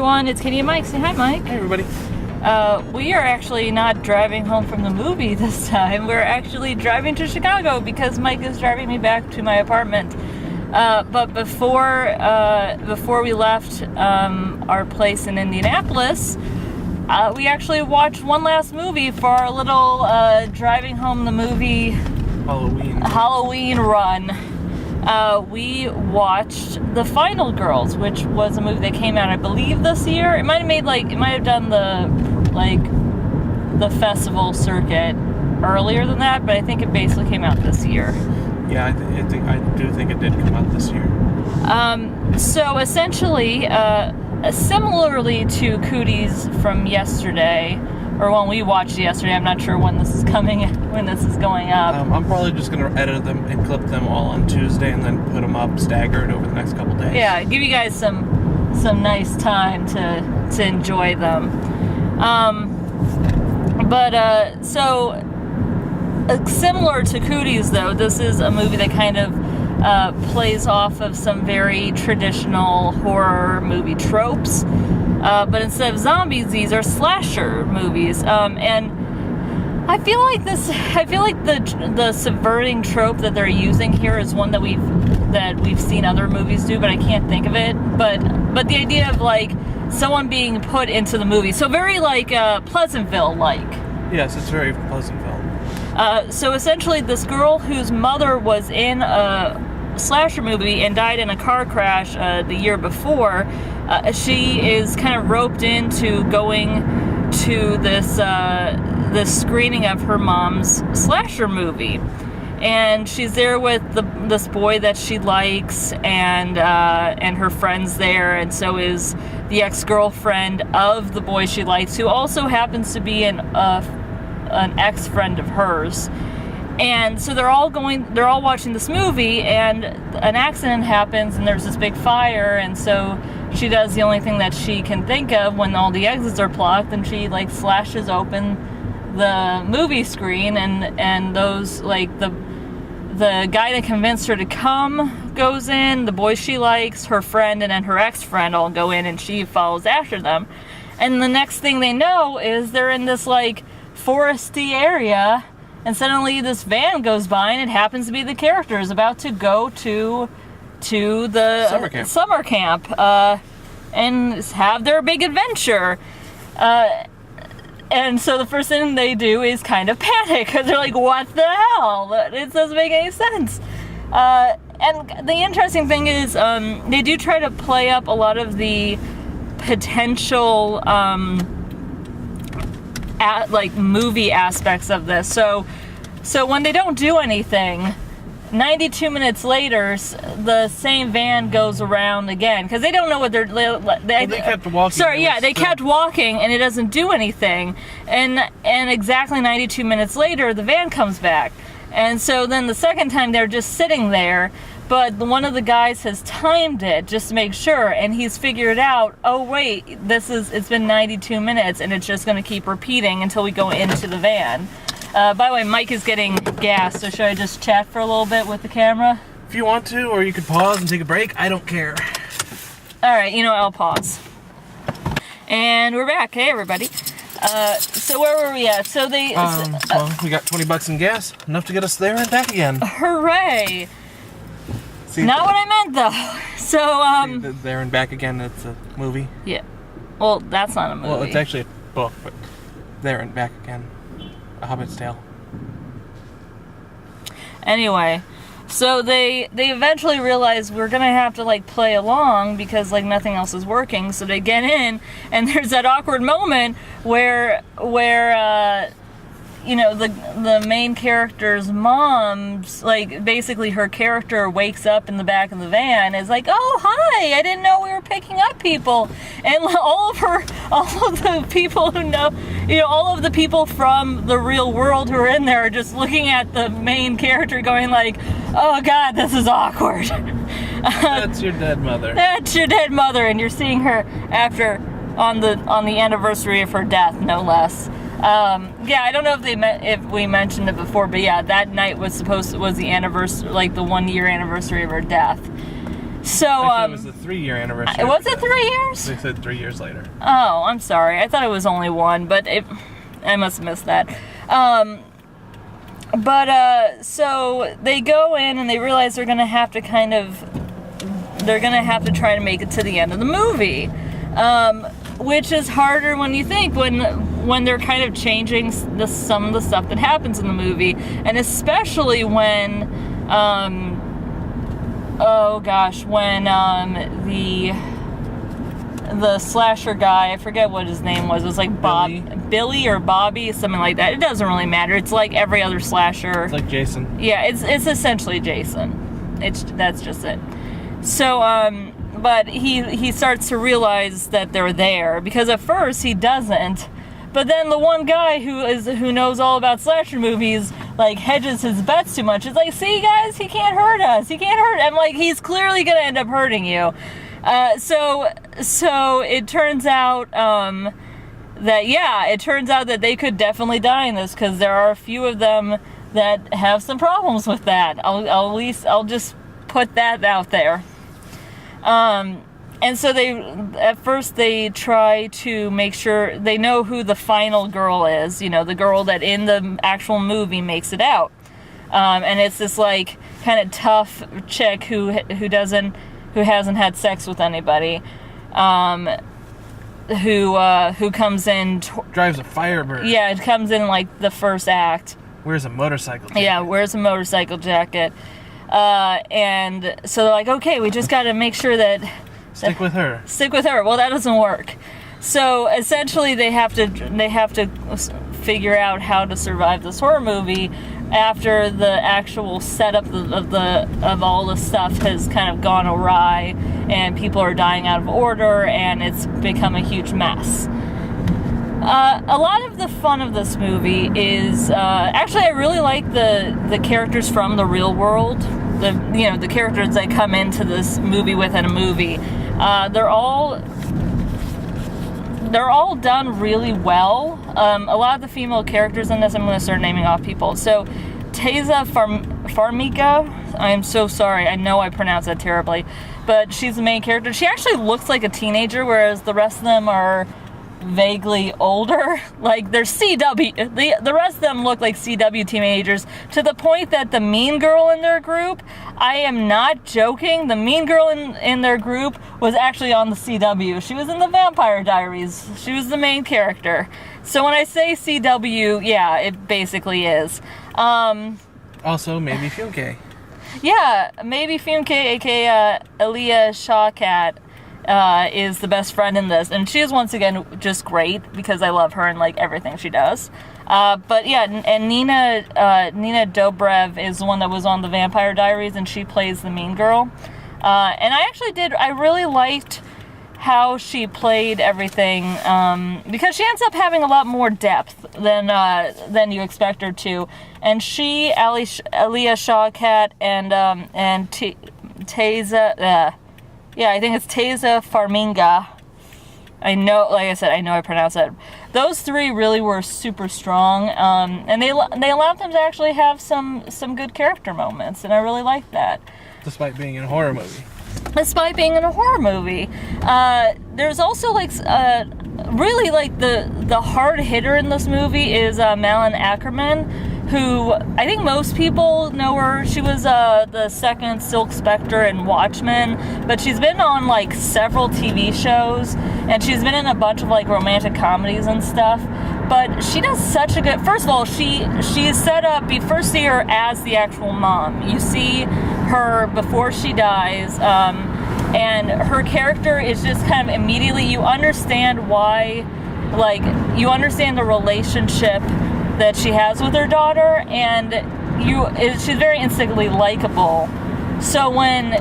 everyone, it's Katie and Mike. Say hi, Mike. Hey, everybody. We are actually not driving home from the movie this time. We're actually driving to Chicago because Mike is driving me back to my apartment. But before we left our place in Indianapolis, we actually watched one last movie for our little driving home the movie Halloween run. We watched The Final Girls, which was a movie that came out, I believe, this year. It might have done the festival circuit earlier than that, but I think it basically came out this year. Yeah, I do think it did come out this year. So essentially, similarly to Cooties from yesterday, or when we watched yesterday, I'm not sure when this is going up. I'm probably just going to edit them and clip them all on Tuesday and then put them up staggered over the next couple days. Yeah, give you guys some nice time to enjoy them. Similar to Cooties, though, this is a movie that kind of plays off of some very traditional horror movie tropes. But instead of zombies, these are slasher movies. And I feel like the subverting trope that they're using here is one that we've seen other movies do, but I can't think of it. But the idea of like someone being put into the movie, so very like Pleasantville-like. Yes, it's very Pleasantville. So essentially, this girl whose mother was in a slasher movie and died in a car crash the year before, she is kind of roped into going to this screening of her mom's slasher movie, and she's there with this boy that she likes, and her friends there, and so is the ex-girlfriend of the boy she likes, who also happens to be an ex-friend of hers. And so they're all watching this movie, and an accident happens, and there's this big fire, and so she does the only thing that she can think of when all the exits are blocked, and she like slashes open the movie screen, and those like the guy that convinced her to come goes in, the boy she likes, her friend, and then her ex-friend all go in, and she follows after them. And the next thing they know is they're in this like foresty area, and suddenly this van goes by, and it happens to be the characters about to go to the summer camp and have their big adventure. And so the first thing they do is kind of panic, because they're like, what the hell? It doesn't make any sense. And the interesting thing is they do try to play up a lot of the potential movie aspects of this. So when they don't do anything, 92 minutes later, the same van goes around again, because they don't know what they kept walking. Sorry, yeah, they kept walking, and it doesn't do anything. And exactly 92 minutes later, the van comes back. And so then the second time, they're just sitting there, but one of the guys has timed it just to make sure, and he's figured out, oh wait, it's been 92 minutes, and it's just going to keep repeating until we go into the van. By the way, Mike is getting gas, so should I just chat for a little bit with the camera? If you want to, or you could pause and take a break, I don't care. Alright, I'll pause. And we're back. Hey, everybody. So where were we at? So we got $20 in gas, enough to get us there and back again. Hooray! See, not what I meant, though. So, there and back again, it's a movie. Yeah. Well, that's not a movie. Well, it's actually a book, but There and Back Again. A Hobbit's Tale. Anyway, so they eventually realize we're gonna have to like play along because like nothing else is working. So they get in, and there's that awkward moment where the main character's mom's like basically her character wakes up in the back of the van, is like, oh hi, I didn't know we were picking up people, and all of the people who know, all of the people from the real world who are in there are just looking at the main character going like, oh god, this is awkward. That's your dead mother. That's your dead mother, and you're seeing her after on the anniversary of her death, no less. I don't know if we mentioned it before, but yeah, that night was the anniversary, like the 1 year anniversary of her death. So, Actually, it was the 3-year anniversary. Was it 3 years? They said 3 years later. Oh, I'm sorry. I thought it was only one, but I must have missed that. So they go in and they realize they're gonna have to try to make it to the end of the movie, which is harder when you think when they're kind of changing some of the stuff that happens in the movie, and especially when the slasher guy, I forget what his name was. It was like Billy or Bobby, something like that. It doesn't really matter. It's like every other slasher. It's like Jason. Yeah, it's essentially Jason. That's just it. So, but he starts to realize that they're there, because at first he doesn't. But then the one guy who knows all about slasher movies, like, hedges his bets too much. It's like, see guys, he can't hurt us. He can't hurt. I'm like, he's clearly gonna end up hurting you. So it turns out that they could definitely die in this, because there are a few of them that have some problems with that. I'll just put that out there. And so at first they try to make sure they know who the final girl is, the girl that in the actual movie makes it out. And it's this like kind of tough chick who hasn't had sex with anybody, who comes in, drives a Firebird. Yeah, it comes in like the first act. Wears a motorcycle jacket. Yeah, wears a motorcycle jacket. And so they're like, okay, we just got to make sure that Stick with her. Well, that doesn't work. So essentially, they have to figure out how to survive this horror movie after the actual setup of all the stuff has kind of gone awry, and people are dying out of order, and it's become a huge mess. A lot of the fun of this movie is actually, I really like the characters from the real world. The characters that come into this movie within a movie. They're all done really well. A lot of the female characters in this, I'm going to start naming off people. So, Teza Farmiga, I'm so sorry, I know I pronounced that terribly, but she's the main character. She actually looks like a teenager, whereas the rest of them are vaguely older. Like, they're CW, the rest of them look like CW teenagers, to the point that the mean girl in their group, I am not joking, the mean girl in their group was actually on the CW. She was in the Vampire Diaries. She was the main character. So when I say CW, yeah, it basically is. Also, Maybe Funke. Yeah, Maybe Funke, aka Aaliyah Shawkat, is the best friend in this, and she is once again just great, because I love her and like everything she does. But yeah, and Nina Dobrev is the one that was on the Vampire Diaries, and she plays the mean girl. And I really liked how she played everything, because she ends up having a lot more depth than you expect her to. And Aaliyah Shawkat and Teza, yeah, I think it's Teza Farmiga. I know, like I said, I know I pronounced that. Those three really were super strong, and they allowed them to actually have some good character moments, and I really liked that. Despite being in a horror movie. There's also really the hard hitter in this movie is Malin Ackerman, who I think most people know her. She was the second Silk Spectre in Watchmen, but she's been on like several TV shows, and she's been in a bunch of like romantic comedies and stuff. But she does such a good. First of all, she is set up. You first see her as the actual mom. You see her before she dies, and her character is just kind of immediately. You understand why, you understand the relationship that she has with her daughter, and she's very instantly likable. So when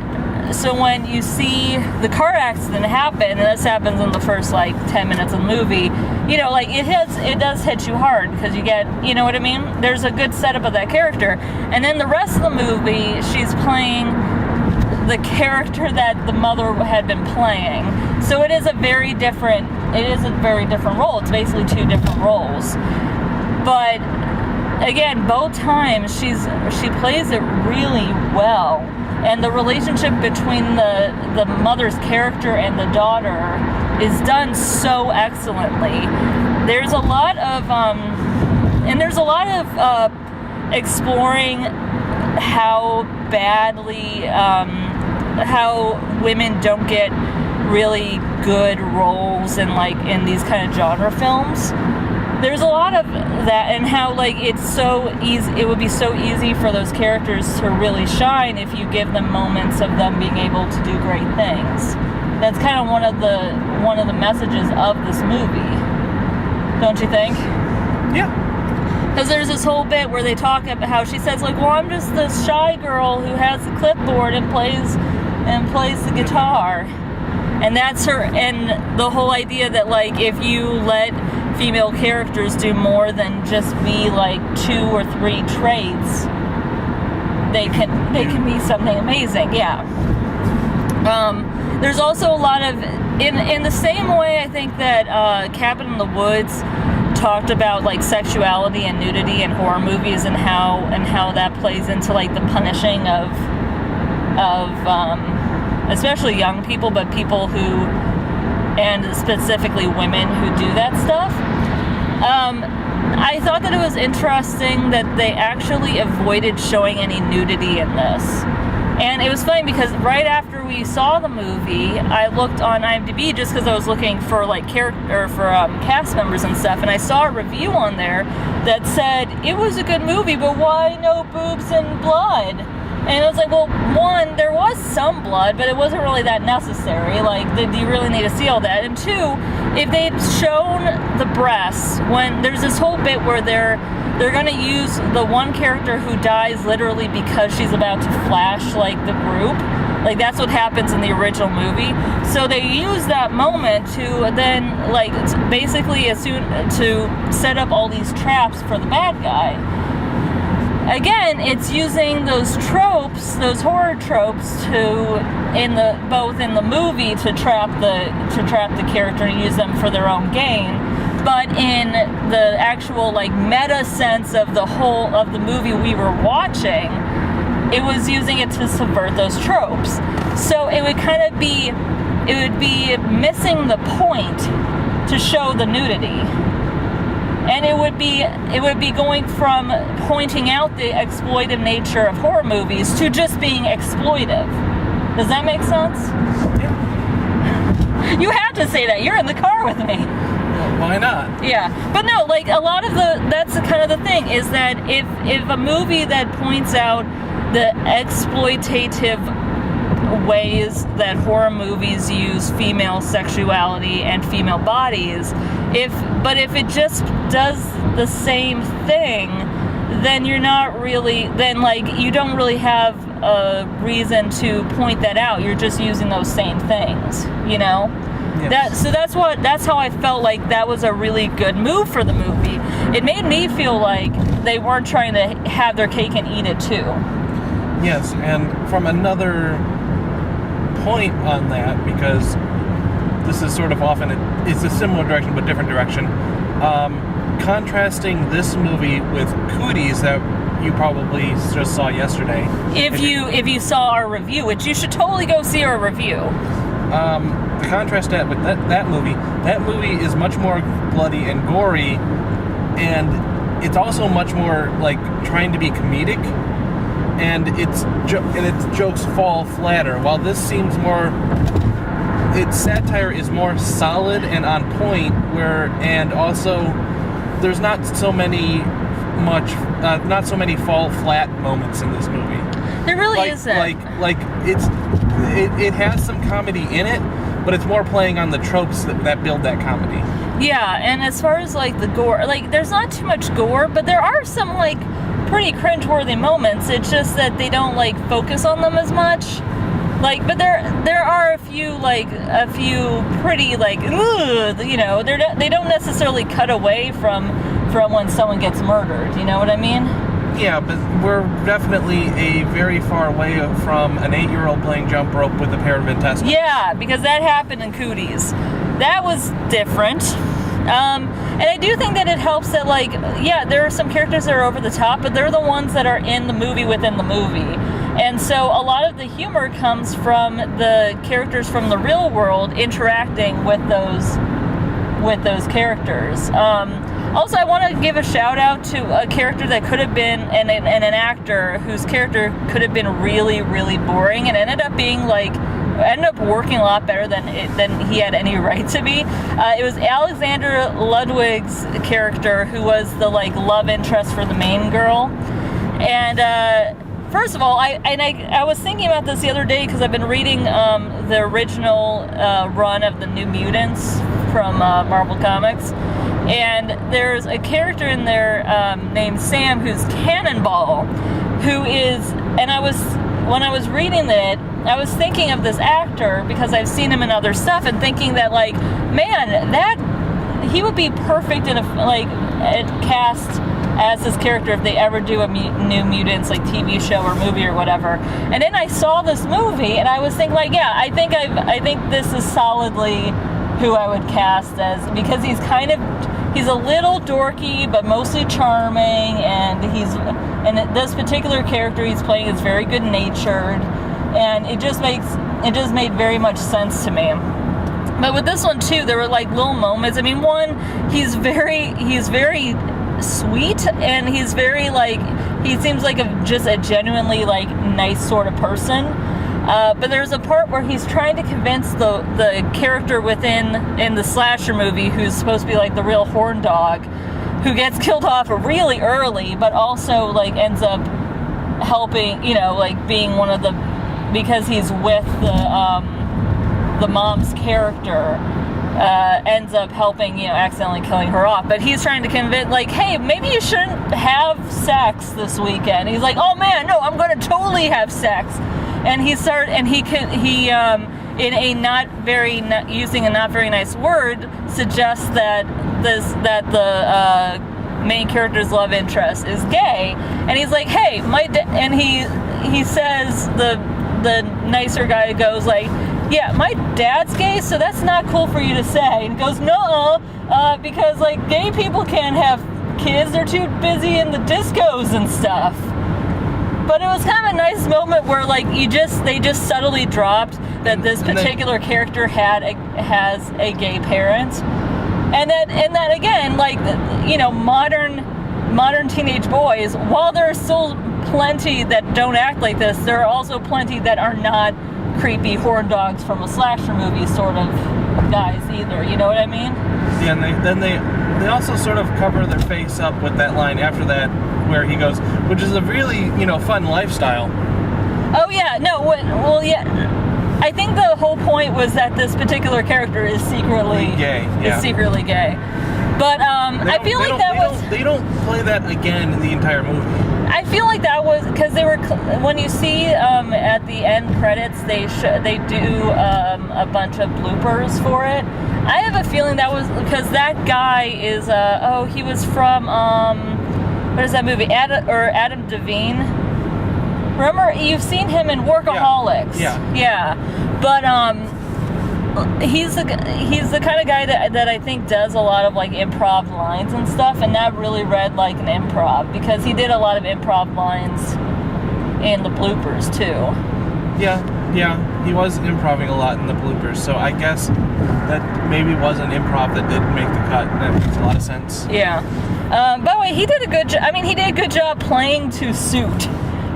you see the car accident happen, and this happens in the first 10 minutes of the movie, it does hit you hard, because you get, you know what I mean? There's a good setup of that character, and then the rest of the movie, she's playing the character that the mother had been playing. So it is a very different role. It's basically two different roles. But again, both times she plays it really well. and the relationship between the mother's character and the daughter is done so excellently. There's a lot of exploring how badly how women don't get really good roles in these kind of genre films. There's a lot of that, and how it's so easy. It would be so easy for those characters to really shine if you give them moments of them being able to do great things. That's kind of one of the messages of this movie, don't you think? Yeah. Because there's this whole bit where they talk about how she says well, I'm just this shy girl who has the clipboard and plays the guitar, and that's her. And the whole idea that if you let female characters do more than just be 2 or 3 traits, they can be something amazing. Yeah. There's also a lot of in the same way I think that Cabin in the Woods talked about sexuality and nudity in horror movies, and how that plays into the punishing of especially young people, but people who, and specifically women who do that stuff. I thought that it was interesting that they actually avoided showing any nudity in this. And it was funny because right after we saw the movie, I looked on IMDb just because I was looking for cast members and stuff, and I saw a review on there that said it was a good movie, but why no boobs and blood? And I was like, well, one, there was some blood, but it wasn't really that necessary. Do you really need to see all that? And two, if they'd shown the breasts, when there's this whole bit where they're going to use the one character who dies literally because she's about to flash the group. That's what happens in the original movie. So they use that moment to then basically to set up all these traps for the bad guy. Again, it's using those tropes, those horror tropes, both in the movie to trap the character and use them for their own gain, but in the actual meta sense of the whole of the movie we were watching, it was using it to subvert those tropes. So it would be missing the point to show the nudity. And it would be going from pointing out the exploitive nature of horror movies to just being exploitive. Does that make sense? Yeah. You have to say that. You're in the car with me. Well, why not? Yeah. But no, a lot of that's kind of the thing, is that if a movie that points out the exploitative ways that horror movies use female sexuality and female bodies, if it just does the same thing, then you're not really, you don't really have a reason to point that out. You're just using those same things, Yes. That's how I felt that was a really good move for the movie. It made me feel like they weren't trying to have their cake and eat it too. Yes, and from another point on that, because this is sort of often it's a similar direction but different direction, contrasting this movie with Cooties that you probably just saw yesterday. If you saw our review, which you should totally go see our review. The contrast that with that movie is much more bloody and gory, and it's also much more trying to be comedic, and its jokes fall flatter, while this seems more, its satire is more solid and on point, and also there's not so many fall flat moments in this movie. There really isn't. It has some comedy in it, but it's more playing on the tropes that build that comedy. Yeah, and as far as the gore, there's not too much gore, but there are some pretty cringeworthy moments. It's just that they don't focus on them as much. But there are a few pretty they don't necessarily cut away from when someone gets murdered. You know what I mean? Yeah, but we're definitely a very far way from an 8-year-old playing jump rope with a pair of intestines. Yeah, because that happened in Cooties. That was different. And I do think that it helps that, there are some characters that are over the top, but they're the ones that are in the movie within the movie. And so a lot of the humor comes from the characters from the real world interacting with those characters. Also, I want to give a shout out to a character that could have been, and an actor whose character could have been really, really boring, and ended up working a lot better than he had any right to be. It was Alexander Ludwig's character, who was the love interest for the main girl. And first of all, I was thinking about this the other day because I've been reading the original run of the New Mutants from Marvel Comics. And there's a character in there named Sam who's Cannonball, who is, and when I was reading it, I was thinking of this actor because I've seen him in other stuff, and thinking that man, that he would be perfect in a cast as this character if they ever do a New Mutants TV show or movie or whatever. And then I saw this movie, and I was thinking I think this is solidly who I would cast as, because he's a little dorky but mostly charming, and this particular character he's playing is very good natured, and it just made very much sense to me. But with this one too, there were little moments. I mean, one, he's very sweet, and he's very he seems like just a genuinely nice sort of person. But there's a part where he's trying to convince the character in the slasher movie, who's supposed to be the real horn dog, who gets killed off really early, but also ends up helping, being one of the, because he's with the mom's character, ends up helping, accidentally killing her off. But he's trying to convince, hey, maybe you shouldn't have sex this weekend. He's oh man, no, I'm going to totally have sex. And using a not very nice word, suggests that the main character's love interest is gay. And he's hey, and he says, the nicer guy goes yeah, my dad's gay, so that's not cool for you to say. And he goes, no, because gay people can't have kids, they're too busy in the discos and stuff. But it was kind of a nice moment where they just subtly dropped that this particular character has a gay parent, and that again, modern teenage boys, while there are still plenty that don't act like this, there are also plenty that are not creepy horn dogs from a slasher movie sort of guys either. You know what I mean? Yeah, and they also sort of cover their face up with that line after that, where he goes, which is a really, fun lifestyle. Oh yeah, no, well yeah. I think the whole point was that this particular character is secretly gay. Yeah. Is secretly gay. But I feel they don't play that again in the entire movie. I feel like that was because they were, when you see at the end credits, they do a bunch of bloopers for it. I have a feeling that was because that guy is he was from what is that movie? Adam Devine. Remember, you've seen him in Workaholics. Yeah. But he's the kind of guy that I think does a lot of improv lines and stuff, and that really read like an improv because he did a lot of improv lines in the bloopers too. Yeah, he was improving a lot in the bloopers, so I guess that maybe was an improv that did make the cut. That makes a lot of sense. Yeah. By the way, he did a good job. I mean, he did a good job playing to suit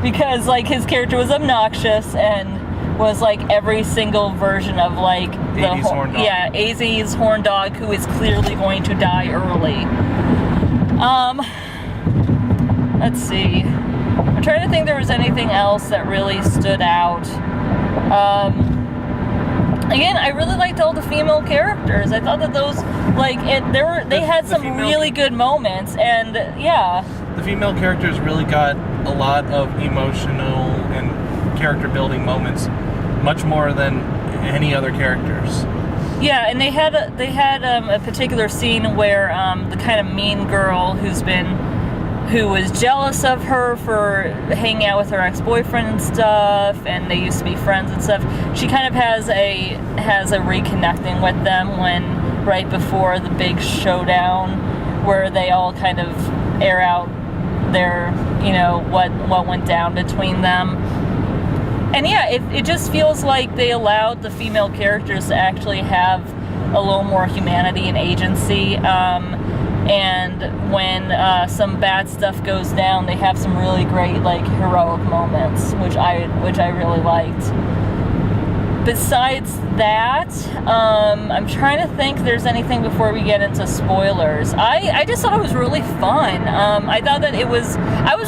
because his character was obnoxious and was every single version of the 80s horn dog. Yeah, 80s horn dog who is clearly going to die early. Let's see. I'm trying to think there was anything else that really stood out. Again, I really liked all the female characters. I thought that those they had some really good moments, and yeah. The female characters really got a lot of emotional and character building moments, much more than any other characters. Yeah, and they had a particular scene where the kind of mean girl who was jealous of her for hanging out with her ex-boyfriend and stuff, and they used to be friends and stuff. She kind of has a reconnecting with them right before the big showdown, where they all kind of air out their what went down between them. And yeah, it just feels like they allowed the female characters to actually have a little more humanity and agency. And when some bad stuff goes down, they have some really great like heroic moments, which I really liked. Besides that, I'm trying to think if there's anything before we get into spoilers. I just thought it was really fun. I thought that I was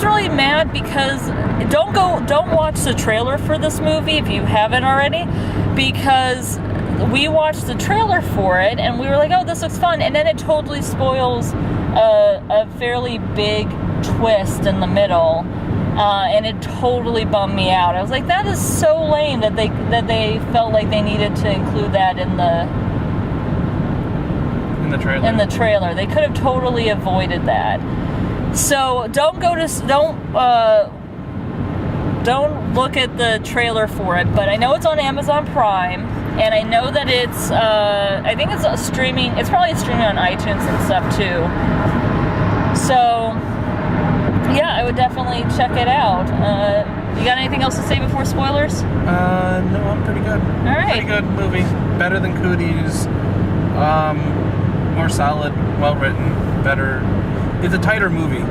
really mad because don't watch the trailer for this movie if you haven't already, because we watched the trailer for it and we were like, oh, this looks fun, and then it totally spoils a fairly big twist in the middle. And it totally bummed me out. I was like, that is so lame that they felt like they needed to include that in the trailer. In the trailer, they could have totally avoided that. So don't look at the trailer for it. But I know it's on Amazon Prime, and I know that it's I think it's streaming. It's probably streaming on iTunes and stuff too. So. Yeah, I would definitely check it out. You got anything else to say before spoilers? No, I'm pretty good. All right. Pretty good movie. Better than Cooties. More solid, well written, better. It's a tighter movie.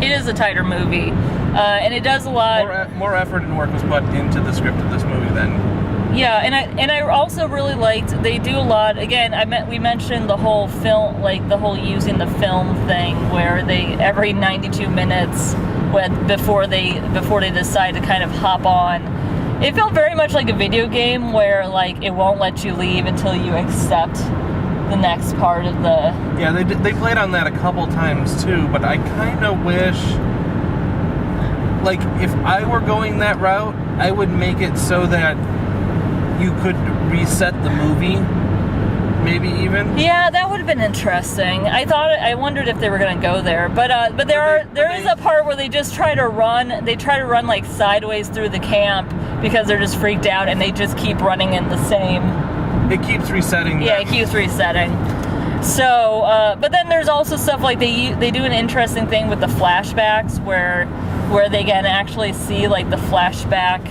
It is a tighter movie. And it does a lot. More effort and work was put into the script of this movie than. Yeah, and I also really liked, they do a lot, again, we mentioned the whole film, like the whole using the film thing, where they, every 92 minutes, before they decide to kind of hop on, it felt very much like a video game where, like, it won't let you leave until you accept the next part of the... Yeah, they played on that a couple times too, but I kind of wish, like, if I were going that route, I would make it so that you could reset the movie, maybe even. Yeah, that would have been interesting. I wondered if they were going to go there, but there is a part where they just try to run. They try to run like sideways through the camp because they're just freaked out, and they just keep running in the same. It keeps resetting. Yeah, it keeps resetting. So, but then there's also stuff like they do an interesting thing with the flashbacks where they can actually see like the flashback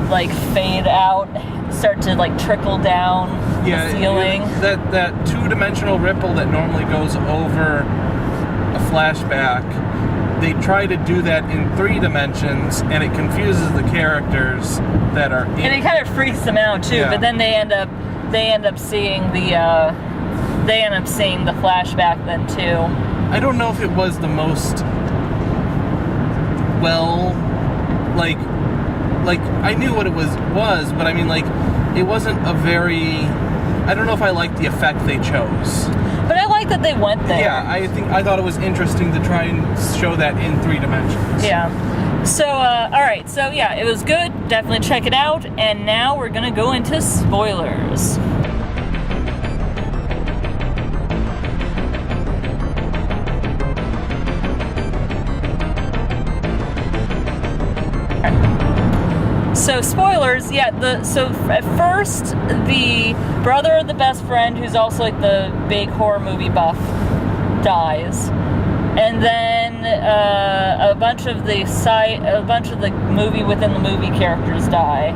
like fade out, start to like trickle down the ceiling. That two-dimensional ripple that normally goes over a flashback, they try to do that in 3 dimensions, and it confuses the characters that are in. And it kind of freaks them out too. Yeah. But then they end up seeing the flashback then too. I don't know if it was the most like I knew what it was, but I mean, like, it wasn't a very, I don't know if I liked the effect they chose. But I like that they went there. Yeah, I thought it was interesting to try and show that in 3 dimensions. Yeah. So, all right. So, yeah, it was good. Definitely check it out. And now we're going to go into spoilers. So spoilers, yeah. So at first, the brother of the best friend, who's also like the big horror movie buff, dies, and then a bunch of the movie within the movie characters die.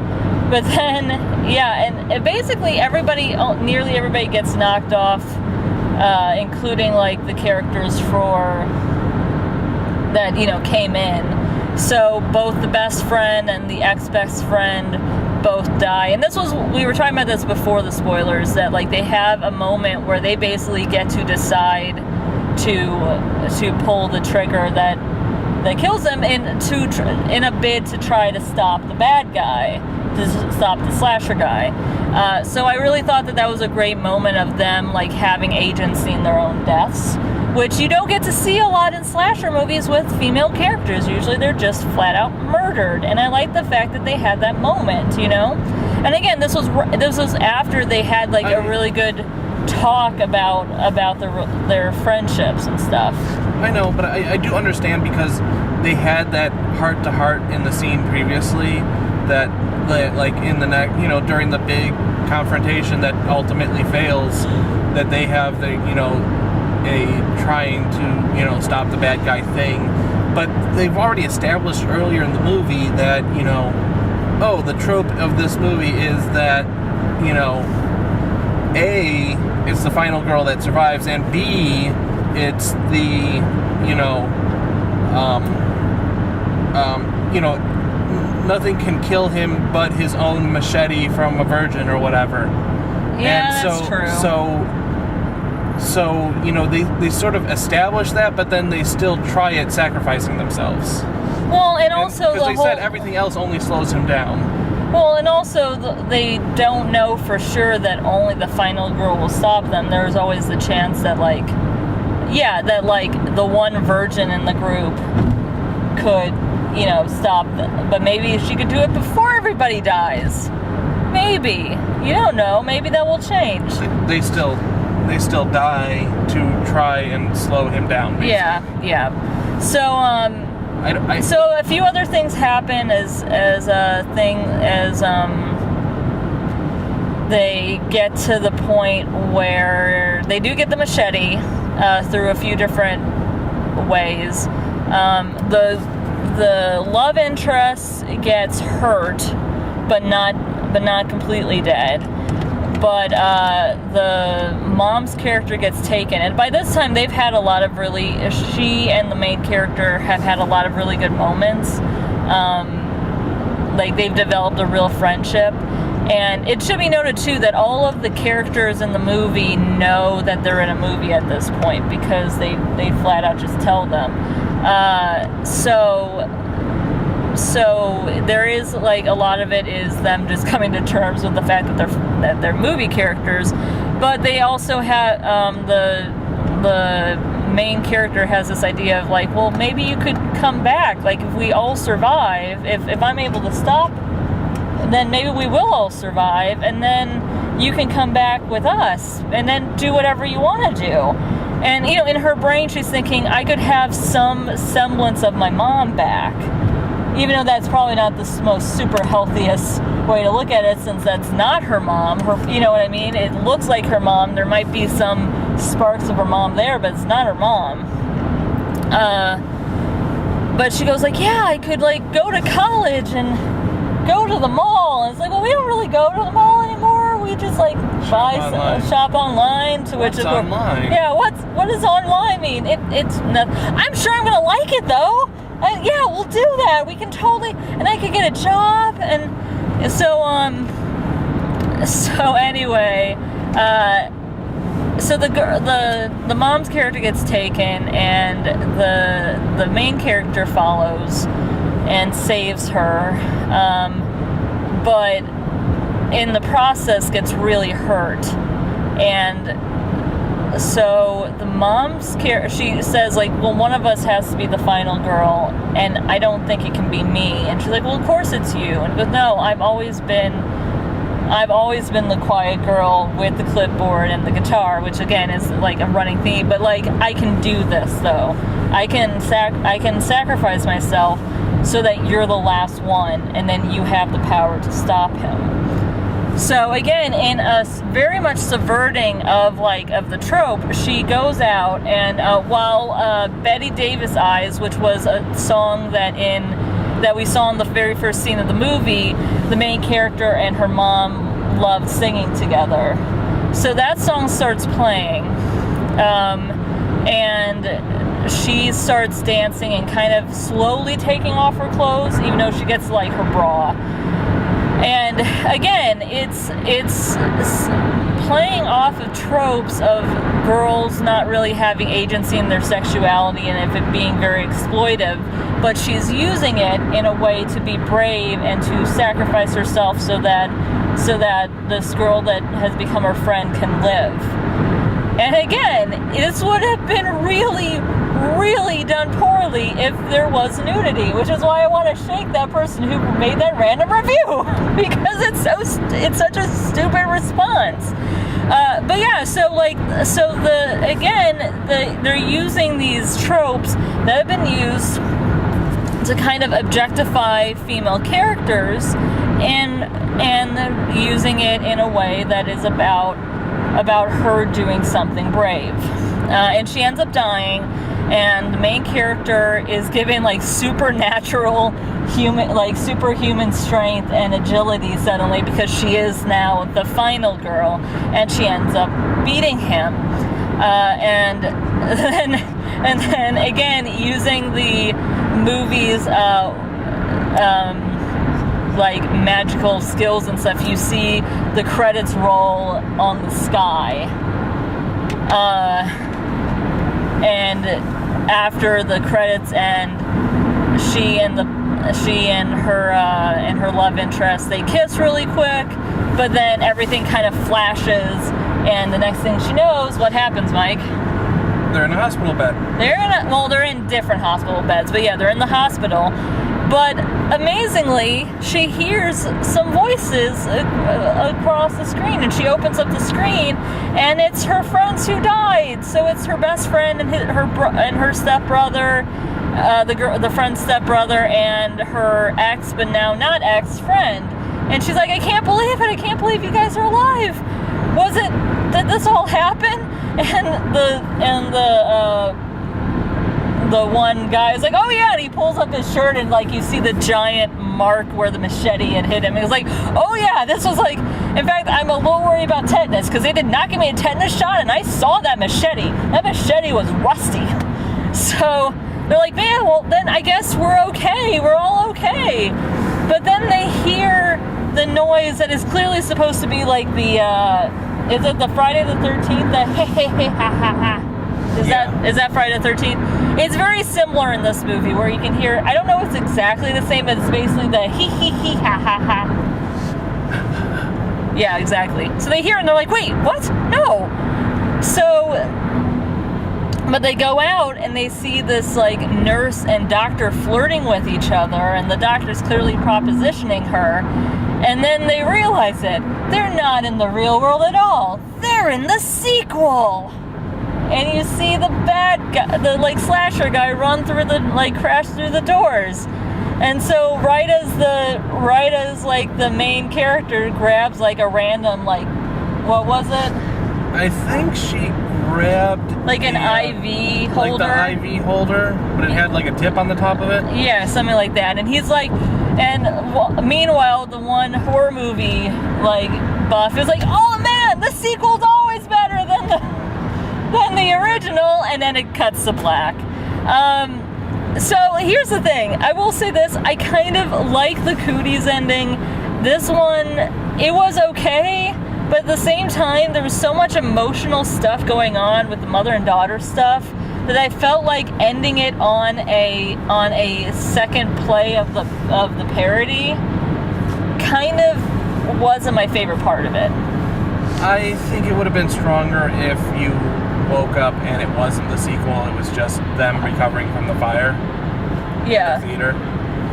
But then, yeah, and basically nearly everybody gets knocked off, including like the characters that came in. So both the best friend and the ex-best friend both die. And we were talking about this before the spoilers, that like they have a moment where they basically get to decide to pull the trigger that kills them in a bid to try to stop the bad guy, to stop the slasher guy. So I really thought that was a great moment of them like having agency in their own deaths, which you don't get to see a lot in slasher movies with female characters. Usually they're just flat out murdered, and I like the fact that they had that moment, And again, this was after they had like a really good talk about their friendships and stuff. I know, but I do understand, because they had that heart-to-heart in the scene previously, that like in the next, during the big confrontation that ultimately fails, that they have a trying to stop the bad guy thing. But they've already established earlier in the movie that oh, the trope of this movie is that, A, it's the final girl that survives, and B, it's the, nothing can kill him but his own machete from a virgin or whatever. Yeah, and that's true. So they sort of establish that, but then they still try at sacrificing themselves. Well, and also because they said everything else only slows him down. Well, and also they don't know for sure that only the final girl will stop them. There's always the chance that the one virgin in the group could, stop them. But maybe she could do it before everybody dies. Maybe. You don't know. Maybe that will change. They still die to try and slow him down. Basically. Yeah. So so a few other things happen as they get to the point where they do get the machete through a few different ways. The love interest gets hurt, but not completely dead. But the mom's character gets taken, and by this time they've had a lot of she and the main character have had a lot of really good moments. They've developed a real friendship. And it should be noted too that all of the characters in the movie know that they're in a movie at this point, because they flat out just tell them. So there is a lot of it is them just coming to terms with the fact that they're movie characters, but they also have the main character has this idea of well, maybe you could come back. If we all survive, if I'm able to stop, then maybe we will all survive, and then you can come back with us and then do whatever you want to do. And in her brain she's thinking, I could have some semblance of my mom back. Even though that's probably not the most super healthiest way to look at it, since that's not her mom. You know what I mean? It looks like her mom. There might be some sparks of her mom there, but it's not her mom. But she goes yeah, I could go to college and go to the mall. And it's well, we don't really go to the mall anymore. We just shop online. To which online? Yeah, what does online mean? It's not. I'm sure I'm gonna like it though. Yeah, we'll do that. We can totally, and I could get a job, and so anyway, so the mom's character gets taken, and the main character follows and saves her, but in the process gets really hurt, and so the mom's character, she says well, one of us has to be the final girl, and I don't think it can be me. And she's well, of course it's you. And goes, no, I've always been the quiet girl with the clipboard and the guitar, which again is a running theme. But I can do this though. I can sacrifice myself so that you're the last one, and then you have the power to stop him. So again, in a very much subverting of the trope, she goes out, and while Betty Davis Eyes, which was a song that we saw in the very first scene of the movie, the main character and her mom loved singing together. So that song starts playing, and she starts dancing and kind of slowly taking off her clothes, even though she gets her bra. And again, it's playing off of tropes of girls not really having agency in their sexuality and of it being very exploitive, but she's using it in a way to be brave and to sacrifice herself so that this girl that has become her friend can live. And again, this would have been really, really done poorly if there was nudity, which is why I want to shake that person who made that random review, because it's such a stupid response. But yeah, they're using these tropes that have been used to kind of objectify female characters, and they're using it in a way that is about her doing something brave. And she ends up dying, and the main character is given like supernatural superhuman strength and agility suddenly because she is now the final girl, and she ends up beating him. And then again, using the movie's like magical skills and stuff, you see the credits roll on the sky. And after the credits end, she and her love interest, they kiss really quick, but then everything kind of flashes, and the next thing she knows, what happens, Mike? They're in a hospital bed. They're in different hospital beds, but yeah, they're in the hospital. But amazingly, she hears some voices across the screen, and she opens up the screen, and it's her friends who died. So it's her best friend and her stepbrother, the friend's stepbrother, and her ex, but now not ex, friend. And she's like, I can't believe it! I can't believe you guys are alive. Did this all happen? And the one guy is like, oh yeah, and he pulls up his shirt, and like you see the giant mark where the machete had hit him. He was like, oh yeah, this was like, in fact, I'm a little worried about tetanus because they did not give me a tetanus shot, and I saw that machete. That machete was rusty. So they're like, man, well then I guess we're okay. We're all okay. But then they hear the noise that is clearly supposed to be like the, is it the Friday the 13th? The hey hey hey ha ha ha. Is that Friday the 13th? It's very similar in this movie where you can hear, I don't know if it's exactly the same, but it's basically the hee hee hee ha ha ha. Yeah, exactly. So they hear it and they're like, wait, what? No. So, but they go out and they see this like nurse and doctor flirting with each other, and the doctor's clearly propositioning her. And then they realize it. They're not in the real world at all. They're in the sequel. And you see the bad guy, the like slasher guy, run through crash through the doors. And so right as like the main character grabs like a random like, what was it? I think she grabbed like an IV holder. Like the IV holder, but it had like a tip on the top of it. Yeah, something like that. And he's like, meanwhile, the one horror movie like buff is like, oh man, the sequel's always better than the original, and then it cuts to black. So here's the thing. I will say this. I kind of like the Cooties ending. This one, it was okay, but at the same time, there was so much emotional stuff going on with the mother and daughter stuff that I felt like ending it on a second play of the parody kind of wasn't my favorite part of it. I think it would have been stronger if you woke up and it wasn't the sequel, it was just them recovering from the fire. Yeah. In the theater.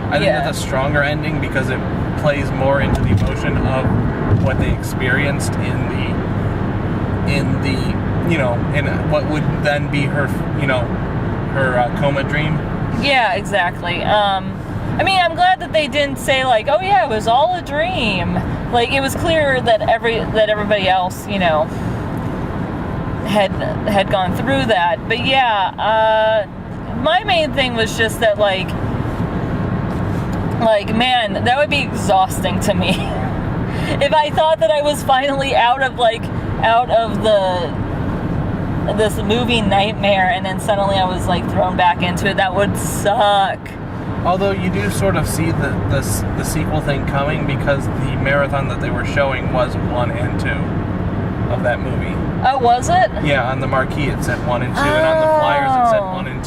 I think that's a stronger ending because it plays more into the emotion of what they experienced in what would then be her, her coma dream. Yeah, exactly. I mean, I'm glad that they didn't say like, oh yeah, it was all a dream. Like, it was clear that everybody else, had gone through that. But yeah, my main thing was just that like man, that would be exhausting to me. If I thought that I was finally out of this movie nightmare, and then suddenly I was like thrown back into it, that would suck. Although you do sort of see the sequel thing coming because the marathon that they were showing was 1 and 2 of that movie. Oh, was it? Yeah, on the marquee it said 1 and 2, and on the flyers it said 1 and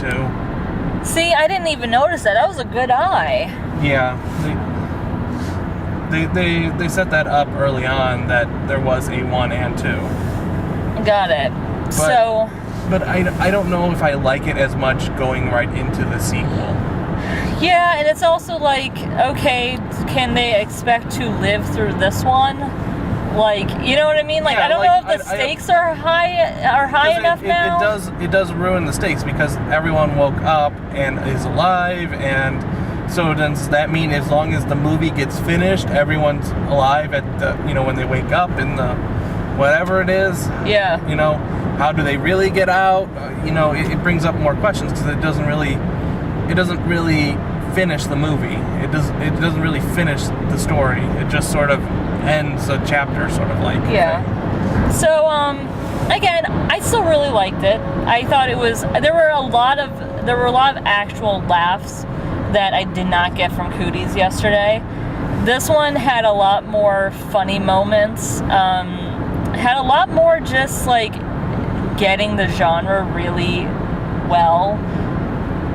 2. See, I didn't even notice that. That was a good eye. Yeah, they set that up early on that there was a 1 and 2. Got it. But I don't know if I like it as much going right into the sequel. Yeah, and it's also like, okay, can they expect to live through this one? Like, you know what I mean? Like, yeah, I don't know if the stakes are high enough now. It does ruin the stakes because everyone woke up and is alive, and so does that mean as long as the movie gets finished, everyone's alive at the when they wake up in the whatever it is. Yeah. how do they really get out? It brings up more questions because it doesn't really finish the movie. It doesn't really finish the story. It just sort of ends a chapter, sort of like. Yeah. So again, I still really liked it. I thought there were a lot of actual laughs that I did not get from Cooties yesterday. This one had a lot more funny moments. Had a lot more just like getting the genre really well.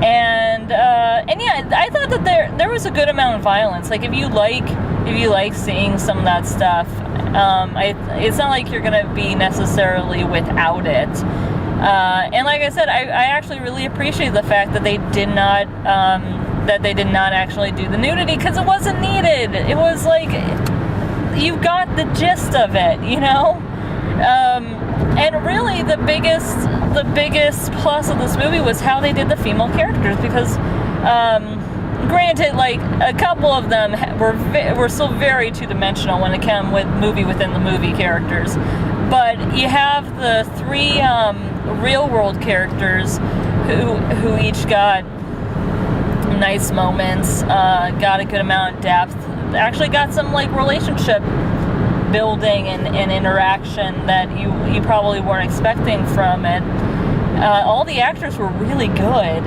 And yeah, I thought that there was a good amount of violence. Like if you like seeing some of that stuff, it's not like you're gonna be necessarily without it. And like I said, I actually really appreciate the fact that they did not actually do the nudity, because it wasn't needed. It was like you got the gist of it, And really, the biggest plus of this movie was how they did the female characters, because, granted, like a couple of them were still very two-dimensional when it came with movie within the movie characters, but you have the three real-world characters who each got nice moments, got a good amount of depth, actually got some like relationship building and interaction that you probably weren't expecting from it. All the actors were really good,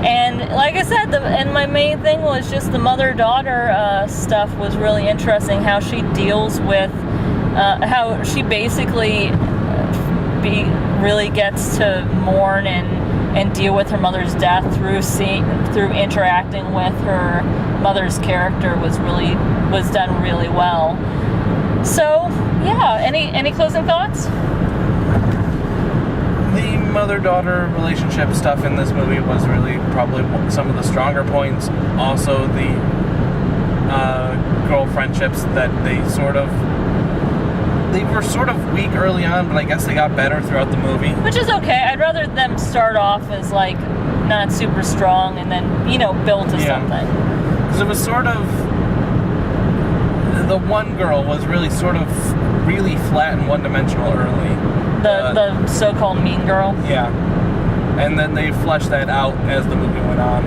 and like I said, and my main thing was just the mother-daughter stuff was really interesting. How she deals with how she basically really gets to mourn and deal with her mother's death through interacting with her mother's character was done really well. So, yeah, any closing thoughts? The mother-daughter relationship stuff in this movie was really probably some of the stronger points. Also, the girl friendships that they were sort of weak early on, but I guess they got better throughout the movie. Which is okay. I'd rather them start off as, like, not super strong and then, build to something. Because it was sort of... The one girl was really sort of really flat and one-dimensional early. The so-called mean girl? Yeah. And then they fleshed that out as the movie went on.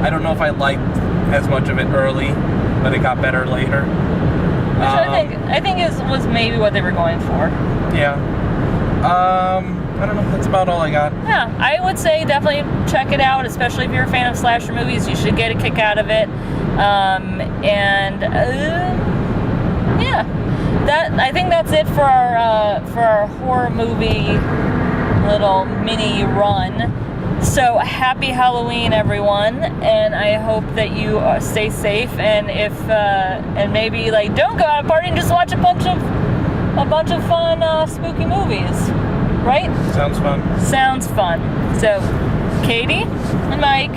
I don't know if I liked as much of it early, but it got better later. Which I think was maybe what they were going for. Yeah. I don't know. That's about all I got. Yeah, I would say definitely check it out, especially if you're a fan of slasher movies. You should get a kick out of it. Yeah, I think that's it for our horror movie little mini run. So happy Halloween, everyone, and I hope that you stay safe, and and maybe like don't go out and party and just watch a bunch of fun spooky movies, right? Sounds fun. Sounds fun. So Katie and Mike,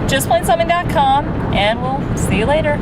justplainsomething.com, and we'll see you later.